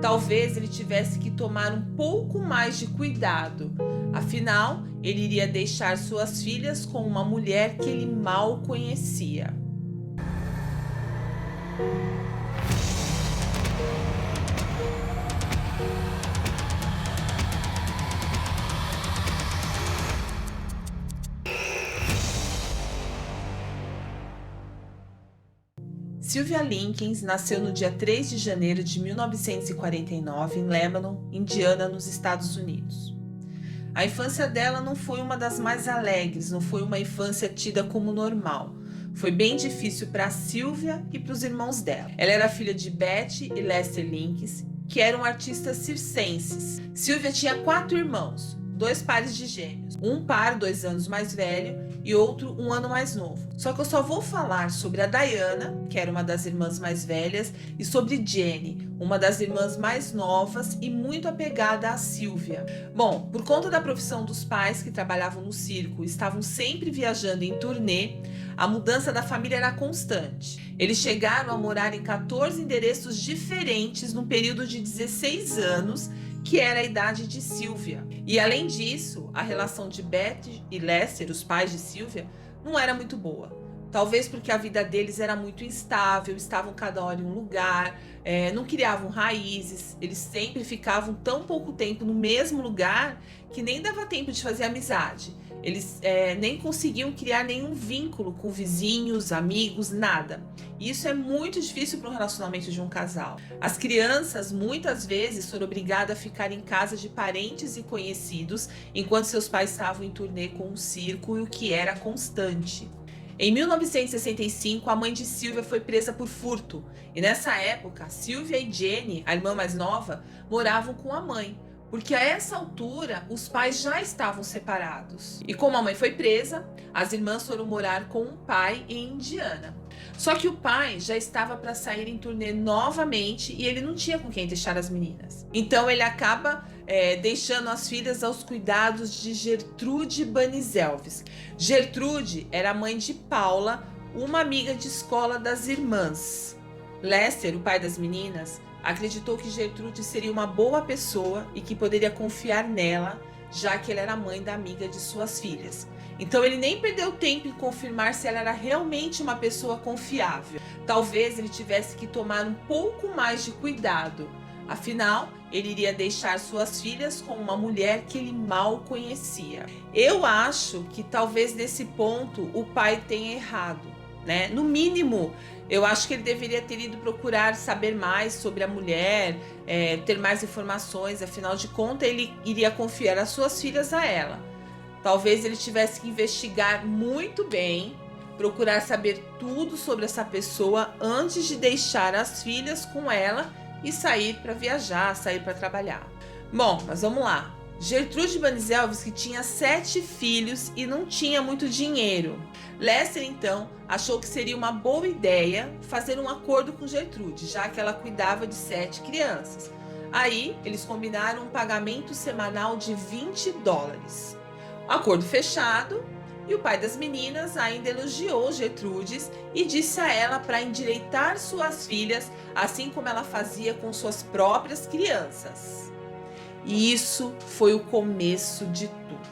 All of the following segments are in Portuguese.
Talvez ele tivesse que tomar um pouco mais de cuidado. Afinal, ele iria deixar suas filhas com uma mulher que ele mal conhecia. Sylvia Likens nasceu no dia 3 de janeiro de 1949 em Lebanon, Indiana, nos Estados Unidos. A infância dela não foi uma das mais alegres, não foi uma infância tida como normal. Foi bem difícil para Sylvia e para os irmãos dela. Ela era filha de Betty e Lester Likens, que eram artistas circenses. Sylvia tinha 4 irmãos, 2 pares de gêmeos. Um par 2 anos mais velho e outro 1 ano mais novo. Só que eu só vou falar sobre a Diana, que era uma das irmãs mais velhas, e sobre Jenny, uma das irmãs mais novas e muito apegada a Sylvia. Bom, por conta da profissão dos pais que trabalhavam no circo e estavam sempre viajando em turnê, a mudança da família era constante. Eles chegaram a morar em 14 endereços diferentes no período de 16 anos, que era a idade de Sylvia. E além disso, a relação de Betty e Lester, os pais de Sylvia, não era muito boa. Talvez porque a vida deles era muito instável, estavam cada hora em um lugar, não criavam raízes, eles sempre ficavam tão pouco tempo no mesmo lugar que nem dava tempo de fazer amizade. Eles nem conseguiam criar nenhum vínculo com vizinhos, amigos, nada. E isso é muito difícil para o relacionamento de um casal. As crianças muitas vezes foram obrigadas a ficar em casa de parentes e conhecidos enquanto seus pais estavam em turnê com o circo, o que era constante. Em 1965, a mãe de Sylvia foi presa por furto. E nessa época, Sylvia e Jenny, a irmã mais nova, moravam com a mãe, porque a essa altura os pais já estavam separados. E como a mãe foi presa, as irmãs foram morar com um pai em Indiana. Só que o pai já estava para sair em turnê novamente e ele não tinha com quem deixar as meninas. Então ele acaba deixando as filhas aos cuidados de Gertrude Banizelvis. Gertrude era a mãe de Paula, uma amiga de escola das irmãs. Lester, o pai das meninas, acreditou que Gertrude seria uma boa pessoa e que poderia confiar nela, já que ela era mãe da amiga de suas filhas. Então ele nem perdeu tempo em confirmar se ela era realmente uma pessoa confiável. Talvez ele tivesse que tomar um pouco mais de cuidado. Afinal, ele iria deixar suas filhas com uma mulher que ele mal conhecia. Eu acho que talvez nesse ponto o pai tenha errado, né? No mínimo, eu acho que ele deveria ter ido procurar saber mais sobre a mulher, ter mais informações. Afinal de contas, ele iria confiar as suas filhas a ela. Talvez ele tivesse que investigar muito bem, procurar saber tudo sobre essa pessoa antes de deixar as filhas com ela e sair para viajar, sair para trabalhar. Bom, mas vamos lá. Gertrude Banizelvis, que tinha 7 filhos e não tinha muito dinheiro. Lester, então, achou que seria uma boa ideia fazer um acordo com Gertrude, já que ela cuidava de 7 crianças. Aí, eles combinaram um pagamento semanal de $20. Acordo fechado, e o pai das meninas ainda elogiou Gertrudes e disse a ela para endireitar suas filhas, assim como ela fazia com suas próprias crianças. E isso foi o começo de tudo.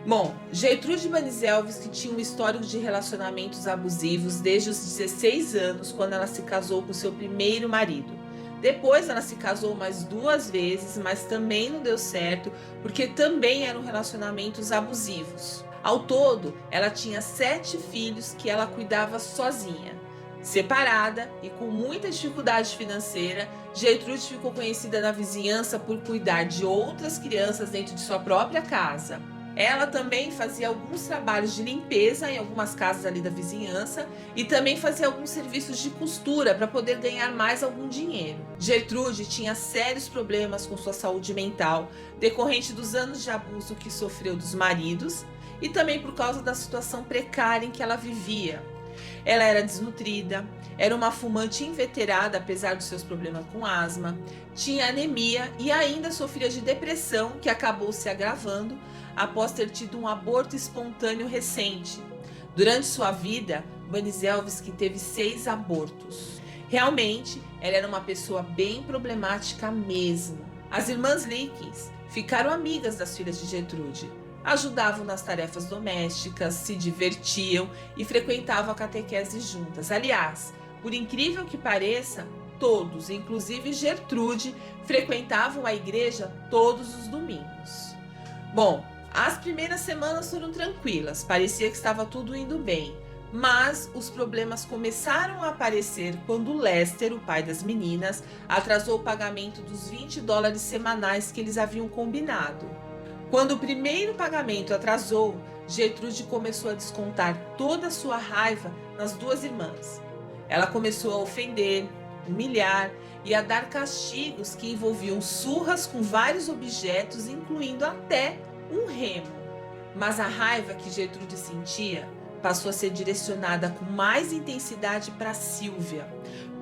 Bom, Gertrude Banizelvis, que tinha um histórico de relacionamentos abusivos desde os 16 anos, quando ela se casou com seu primeiro marido. Depois ela se casou mais 2 vezes, mas também não deu certo, porque também eram relacionamentos abusivos. Ao todo, ela tinha 7 filhos que ela cuidava sozinha. Separada e com muita dificuldade financeira, Gertrude ficou conhecida na vizinhança por cuidar de outras crianças dentro de sua própria casa. Ela também fazia alguns trabalhos de limpeza em algumas casas ali da vizinhança e também fazia alguns serviços de costura para poder ganhar mais algum dinheiro. Gertrude tinha sérios problemas com sua saúde mental, decorrente dos anos de abuso que sofreu dos maridos e também por causa da situação precária em que ela vivia. Ela era desnutrida, era uma fumante inveterada apesar dos seus problemas com asma, tinha anemia e ainda sofria de depressão que acabou se agravando após ter tido um aborto espontâneo recente. Durante sua vida, Banizelvis teve 6 abortos. Realmente, ela era uma pessoa bem problemática mesmo. As irmãs Likens ficaram amigas das filhas de Gertrude, ajudavam nas tarefas domésticas, se divertiam e frequentavam a catequese juntas. Aliás, por incrível que pareça, todos, inclusive Gertrude, frequentavam a igreja todos os domingos. Bom, as primeiras semanas foram tranquilas, parecia que estava tudo indo bem, mas os problemas começaram a aparecer quando Lester, o pai das meninas, atrasou o pagamento dos $20 semanais que eles haviam combinado. Quando o primeiro pagamento atrasou, Gertrude começou a descontar toda a sua raiva nas duas irmãs. Ela começou a ofender, humilhar e a dar castigos que envolviam surras com vários objetos, incluindo até um remo. Mas a raiva que Gertrude sentia passou a ser direcionada com mais intensidade para Sylvia.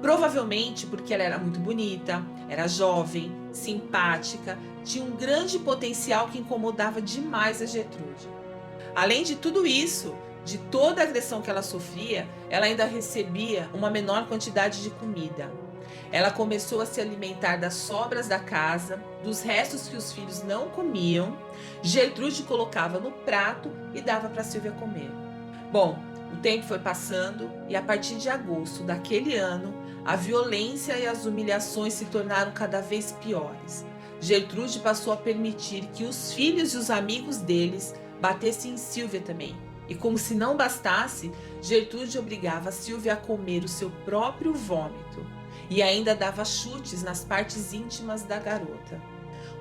Provavelmente porque ela era muito bonita, era jovem, simpática, tinha um grande potencial que incomodava demais a Gertrude. Além de tudo isso, de toda a agressão que ela sofria, ela ainda recebia uma menor quantidade de comida. Ela começou a se alimentar das sobras da casa, dos restos que os filhos não comiam. Gertrude colocava no prato e dava para Sylvia comer. Bom, o tempo foi passando e a partir de agosto daquele ano, a violência e as humilhações se tornaram cada vez piores. Gertrude passou a permitir que os filhos e os amigos deles batessem em Sylvia também. E como se não bastasse, Gertrude obrigava Sylvia a comer o seu próprio vômito e ainda dava chutes nas partes íntimas da garota.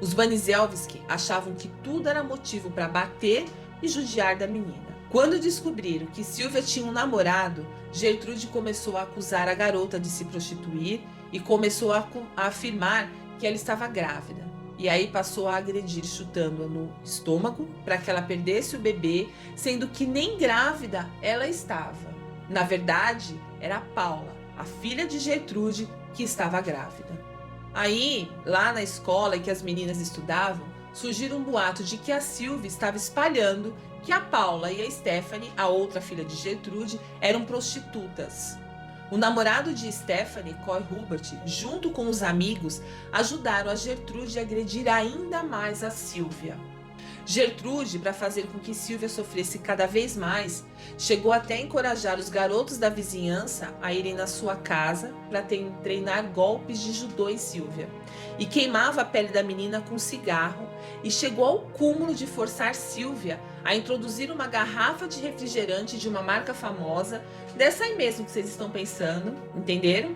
Os Banizelski achavam que tudo era motivo para bater e judiar da menina. Quando descobriram que Sylvia tinha um namorado, Gertrude começou a acusar a garota de se prostituir e começou a afirmar que ela estava grávida. E aí passou a agredir chutando-a no estômago para que ela perdesse o bebê, sendo que nem grávida ela estava. Na verdade, era a Paula, a filha de Gertrude, que estava grávida. Aí, lá na escola em que as meninas estudavam, surgiu um boato de que a Sylvia estava espalhando que a Paula e a Stephanie, a outra filha de Gertrude, eram prostitutas. O namorado de Stephanie, Coy Hubert, junto com os amigos, ajudaram a Gertrude a agredir ainda mais a Sylvia. Gertrude, para fazer com que Sylvia sofresse cada vez mais, chegou até a encorajar os garotos da vizinhança a irem na sua casa para treinar golpes de judô em Sylvia. E queimava a pele da menina com cigarro e chegou ao cúmulo de forçar Sylvia a introduzir uma garrafa de refrigerante de uma marca famosa, dessa aí mesmo que vocês estão pensando, entenderam?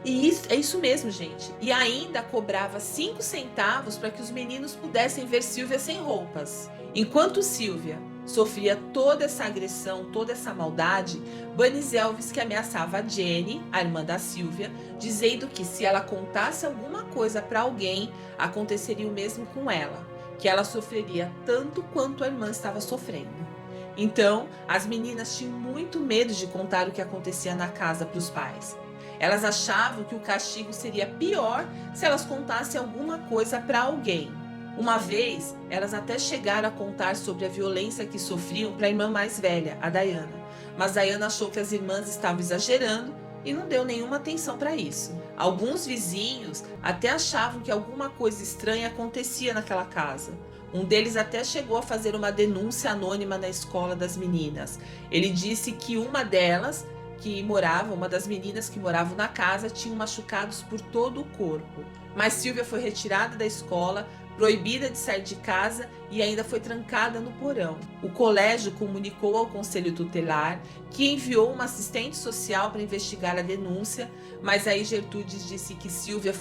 E é isso mesmo, gente. E ainda cobrava 5 centavos para que os meninos pudessem ver Sylvia sem roupas. Enquanto Sylvia sofria toda essa agressão, toda essa maldade, Banizelski ameaçava a Jenny, a irmã da Sylvia, dizendo que se ela contasse alguma coisa para alguém, aconteceria o mesmo com ela, que ela sofreria tanto quanto a irmã estava sofrendo. Então, as meninas tinham muito medo de contar o que acontecia na casa para os pais. Elas achavam que o castigo seria pior se elas contassem alguma coisa para alguém. Uma vez, elas até chegaram a contar sobre a violência que sofriam para a irmã mais velha, a Diana. Mas Diana achou que as irmãs estavam exagerando e não deu nenhuma atenção para isso. Alguns vizinhos até achavam que alguma coisa estranha acontecia naquela casa. Um deles até chegou a fazer uma denúncia anônima na escola das meninas. Ele disse que uma das meninas que moravam na casa, tinham machucados por todo o corpo. Mas Sylvia foi retirada da escola, proibida de sair de casa e ainda foi trancada no porão. O colégio comunicou ao conselho tutelar, que enviou uma assistente social para investigar a denúncia, mas aí Gertrude disse que Sylvia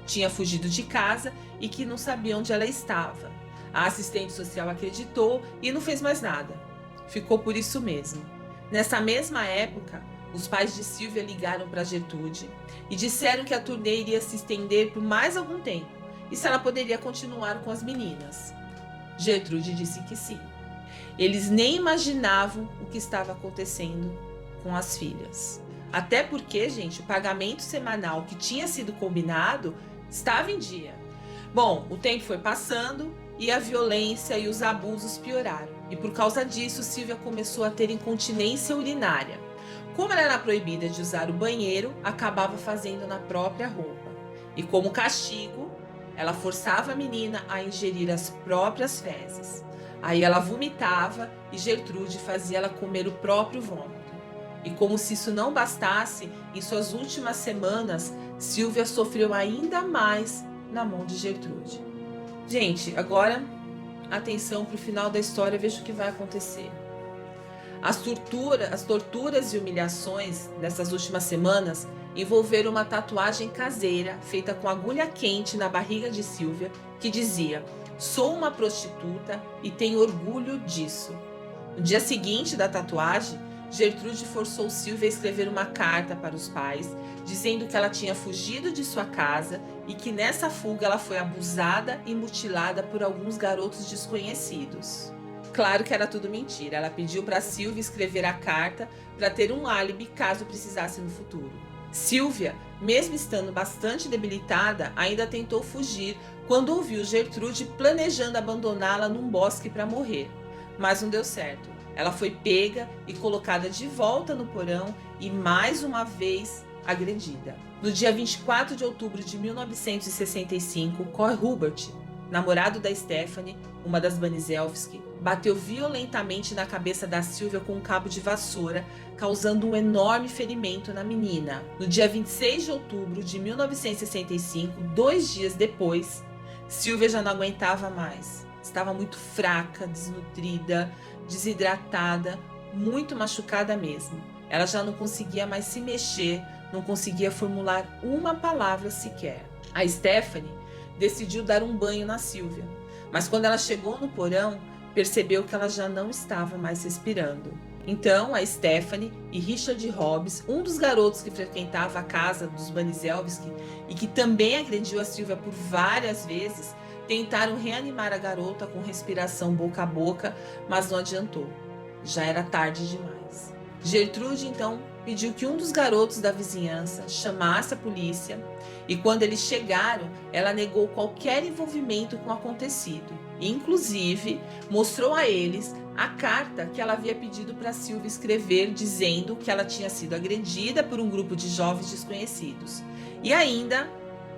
tinha fugido de casa e que não sabia onde ela estava. A assistente social acreditou e não fez mais nada. Ficou por isso mesmo. Nessa mesma época, os pais de Sylvia ligaram para Gertrude e disseram que a turnê iria se estender por mais algum tempo e se ela poderia continuar com as meninas. Gertrude disse que sim. Eles nem imaginavam o que estava acontecendo com as filhas. Até porque, gente, o pagamento semanal que tinha sido combinado estava em dia. Bom, o tempo foi passando e a violência e os abusos pioraram. E por causa disso, Sylvia começou a ter incontinência urinária. Como ela era proibida de usar o banheiro, acabava fazendo na própria roupa. E como castigo, ela forçava a menina a ingerir as próprias fezes. Aí ela vomitava e Gertrude fazia ela comer o próprio vômito. E como se isso não bastasse, em suas últimas semanas, Silvia sofreu ainda mais na mão de Gertrude. Gente, agora atenção para o final da história, veja o que vai acontecer. As torturas e humilhações dessas últimas semanas envolveram uma tatuagem caseira feita com agulha quente na barriga de Silvia, que dizia: "Sou uma prostituta e tenho orgulho disso". No dia seguinte da tatuagem, Gertrude forçou Silvia a escrever uma carta para os pais, dizendo que ela tinha fugido de sua casa e que nessa fuga ela foi abusada e mutilada por alguns garotos desconhecidos. Claro que era tudo mentira. Ela pediu para Silvia escrever a carta para ter um álibi caso precisasse no futuro. Silvia, mesmo estando bastante debilitada, ainda tentou fugir quando ouviu Gertrude planejando abandoná-la num bosque para morrer. Mas não deu certo. Ela foi pega e colocada de volta no porão e mais uma vez agredida. No dia 24 de outubro de 1965, Coy Hubert, namorado da Stephanie, uma das Banizelski, bateu violentamente na cabeça da Silvia com um cabo de vassoura, causando um enorme ferimento na menina. No dia 26 de outubro de 1965, 2 dias depois, Silvia já não aguentava mais. Estava muito fraca, desnutrida, desidratada, muito machucada mesmo. Ela já não conseguia mais se mexer, não conseguia formular uma palavra sequer. A Stephanie decidiu dar um banho na Silvia, mas quando ela chegou no porão, percebeu que ela já não estava mais respirando. Então, a Stephanie e Richard Hobbs, um dos garotos que frequentava a casa dos Banizelski e que também agrediu a Silvia por várias vezes, tentaram reanimar a garota com respiração boca a boca, mas não adiantou. Já era tarde demais. Gertrude, então, pediu que um dos garotos da vizinhança chamasse a polícia e quando eles chegaram, ela negou qualquer envolvimento com o acontecido. Inclusive, mostrou a eles a carta que ela havia pedido para Silvia escrever, dizendo que ela tinha sido agredida por um grupo de jovens desconhecidos. E ainda,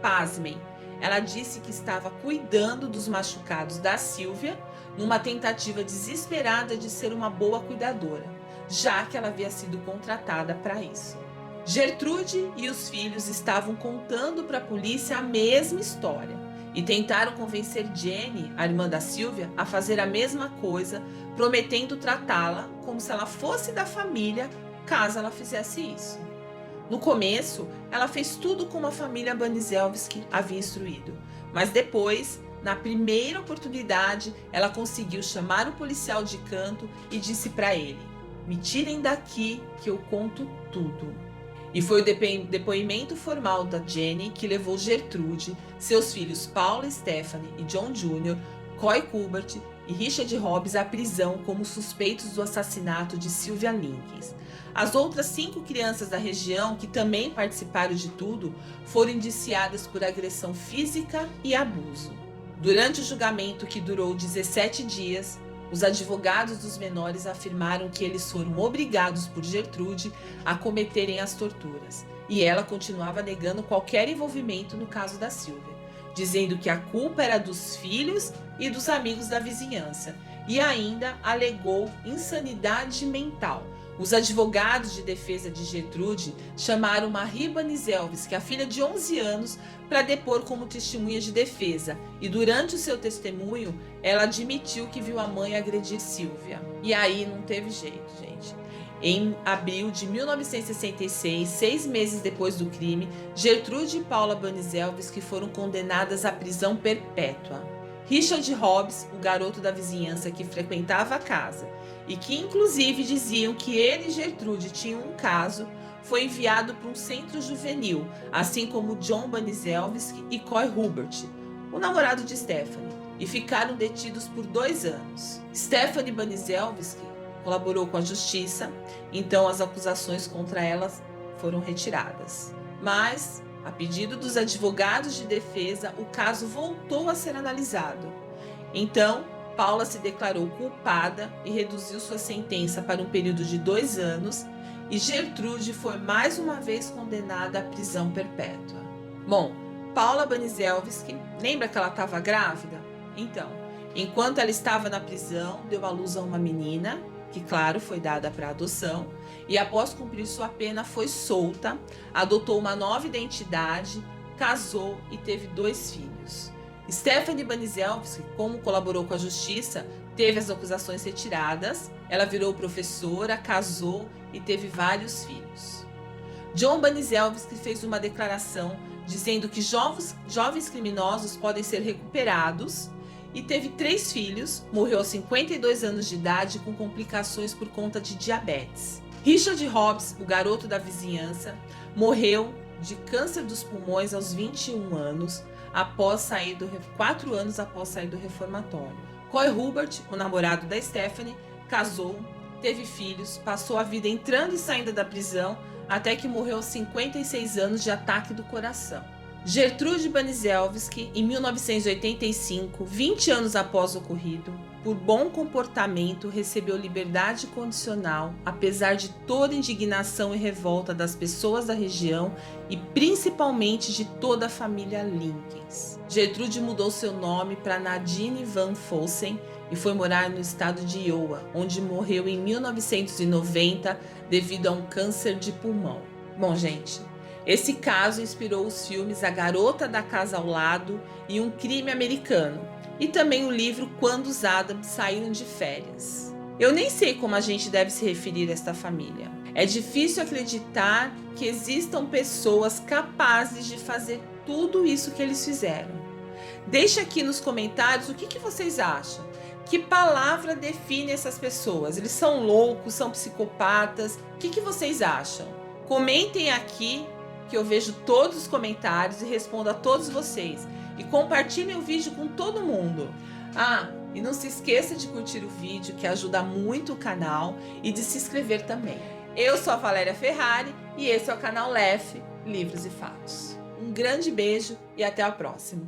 pasmem, ela disse que estava cuidando dos machucados da Silvia numa tentativa desesperada de ser uma boa cuidadora, já que ela havia sido contratada para isso. Gertrude e os filhos estavam contando para a polícia a mesma história e tentaram convencer Jenny, a irmã da Silvia, a fazer a mesma coisa, prometendo tratá-la como se ela fosse da família caso ela fizesse isso. No começo, ela fez tudo como a família Banizelski havia instruído, mas depois, na primeira oportunidade, ela conseguiu chamar o policial de canto e disse para ele: "Me tirem daqui que eu conto tudo". E foi o depoimento formal da Jenny que levou Gertrude, seus filhos Paula, Stephanie e John Jr., Coy Hubert e Richard Hobbs à prisão como suspeitos do assassinato de Sylvia Linkins. As outras 5 crianças da região, que também participaram de tudo, foram indiciadas por agressão física e abuso. Durante o julgamento, que durou 17 dias, os advogados dos menores afirmaram que eles foram obrigados por Gertrude a cometerem as torturas, e ela continuava negando qualquer envolvimento no caso da Silvia, dizendo que a culpa era dos filhos e dos amigos da vizinhança, e ainda alegou insanidade mental. Os advogados de defesa de Gertrude chamaram Marie Banizelski, a filha de 11 anos, para depor como testemunha de defesa, e durante o seu testemunho, ela admitiu que viu a mãe agredir Silvia. E aí não teve jeito, gente. Em abril de 1966, 6 meses depois do crime, Gertrude e Paula Banizelski foram condenadas à prisão perpétua. Richard Hobbs, o garoto da vizinhança que frequentava a casa e que inclusive diziam que ele e Gertrude tinham um caso, foi enviado para um centro juvenil, assim como John Banizelski e Coy Hubert, o namorado de Stephanie, e ficaram detidos por 2 anos. Stephanie Banizelski colaborou com a justiça, então as acusações contra elas foram retiradas. Mas, a pedido dos advogados de defesa, o caso voltou a ser analisado. Então, Paula se declarou culpada e reduziu sua sentença para um período de 2 anos, e Gertrude foi mais uma vez condenada à prisão perpétua. Bom, Paula Banizelski, lembra que ela estava grávida? Então, enquanto ela estava na prisão, deu à luz a uma menina, que claro, foi dada para adoção, e após cumprir sua pena foi solta, adotou uma nova identidade, casou e teve 2 filhos. Stephanie Banizelski, como colaborou com a justiça, teve as acusações retiradas, ela virou professora, casou e teve vários filhos. John Banizelski fez uma declaração dizendo que jovens criminosos podem ser recuperados e teve 3 filhos, morreu aos 52 anos de idade com complicações por conta de diabetes. Richard Hobbs, o garoto da vizinhança, morreu de câncer dos pulmões aos 21 anos, 4 anos após sair do reformatório. Coy Hubert, o namorado da Stephanie, casou, teve filhos, passou a vida entrando e saindo da prisão, até que morreu aos 56 anos de ataque do coração. Gertrude Banizelski, em 1985, 20 anos após o ocorrido, por bom comportamento, recebeu liberdade condicional, apesar de toda indignação e revolta das pessoas da região e principalmente de toda a família Linkens. Gertrude mudou seu nome para Nadine Van Fossen e foi morar no estado de Iowa, onde morreu em 1990 devido a um câncer de pulmão. Bom, gente, esse caso inspirou os filmes A Garota da Casa ao Lado e Um Crime Americano, e também o livro Quando os Addams Saíram de Férias. Eu nem sei como a gente deve se referir a esta família. É difícil acreditar que existam pessoas capazes de fazer tudo isso que eles fizeram. Deixe aqui nos comentários o que vocês acham. Que palavra define essas pessoas? Eles são loucos, são psicopatas? O que vocês acham? Comentem aqui, que eu vejo todos os comentários e respondo a todos vocês. E compartilhem o vídeo com todo mundo. E não se esqueça de curtir o vídeo, que ajuda muito o canal, e de se inscrever também. Eu sou a Valéria Ferrari e esse é o canal LEF, Livros e Fatos. Um grande beijo e até a próxima.